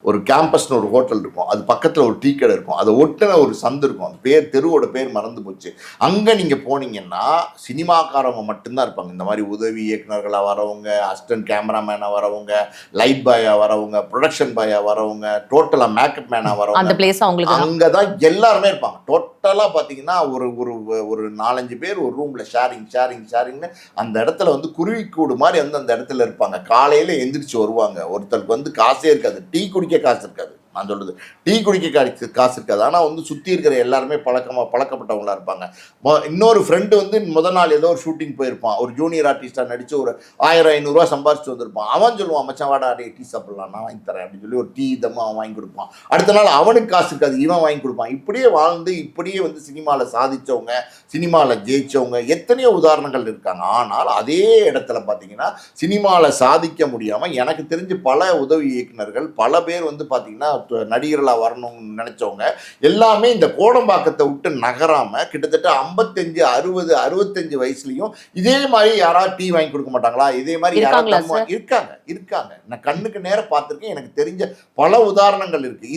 ஒரு கேம்பஸ்னு ஒரு ஹோட்டல் இருக்கும், அது பக்கத்தில் ஒரு டீ கடை இருக்கும், அதை ஒட்டின ஒரு சந்து இருக்கும், அந்த பேர் தெருவோட பேர் மறந்து போச்சு. அங்கே நீங்கள் போனீங்கன்னா சினிமாக்காரவங்க மட்டும்தான் இருப்பாங்க. இந்த மாதிரி உதவி இயக்குநர்களாக வரவங்க, அசிஸ்டன்ட் கேமராமேனாக வரவங்க, லைட் பாயாக வரவங்க, ப்ரொடக்ஷன் பாயாக வரவங்க, டோட்டலாக மேக்கப் மேனாக வரவங்க, அந்த பிளேஸ் அவங்களுக்கு அங்கே தான் எல்லாருமே இருப்பாங்க. டோட்டலாக பார்த்தீங்கன்னா ஒரு ஒரு ஒரு 4-5 பேர் ஒரு ரூமில் ஷேரிங்னு அந்த இடத்துல வந்து குருவிக்கூடு மாதிரி வந்து அந்த இடத்துல இருப்பாங்க. காலையில் எந்திரிச்சு வருவாங்க. ஒருத்தருக்கு வந்து காசே இருக்காது, டீ குடிக்க காசு இருக்காது. நான் சொல்றது டீ குடிக்க காசு இருக்காது. ஆனால் வந்து சுற்றி இருக்கிற எல்லாருமே பழக்கப்பட்டவங்களா இருப்பாங்க. இன்னொரு ஃப்ரெண்டு வந்து முதல் நாள் ஏதோ ஒரு ஷூட்டிங் போயிருப்பான், ஒரு ஜூனியர் ஆர்டிஸ்டாக நடிச்சு ஒரு 1000-500 சம்பாரிச்சு வந்திருப்பான். அவன் சொல்லுவான், மச்சான் வாடா டே டீ சாப்பிடலாம், நான் வாங்கி தரேன் அப்படின்னு சொல்லி ஒரு டீ இதமாக அவன் வாங்கி கொடுப்பான். அடுத்த நாள் அவனுக்கு காசு இருக்காது, இவன் வாங்கி கொடுப்பான். இப்படியே வாழ்ந்து இப்படியே வந்து சினிமாவில் சாதிச்சவங்க, சினிமாவில் ஜெயிச்சவங்க எத்தனையோ உதாரணங்கள் இருக்காங்க. ஆனால் அதே இடத்துல பார்த்தீங்கன்னா சினிமாவில் சாதிக்க முடியாமல் எனக்கு தெரிஞ்சு பல உதவி இயக்குநர்கள் பல பேர் வந்து பார்த்தீங்கன்னா நடிகர்களாக வரணும்னு நினைச்சவங்க எல்லாமே இந்த கோடம்பாக்கத்தை விட்டு நகராம கிட்டத்தட்ட 55, 60, 65 வயசுலயும் இதே மாதிரி யாராவது டீ வாங்கி கொடுக்க மாட்டாங்களா? இதே மாதிரி யாராவது இருக்காங்க. நான் கண்ணுக்கு நேரம் பார்த்திருக்கேன். எனக்கு தெரிஞ்ச பல உதாரணங்கள் இருக்கு.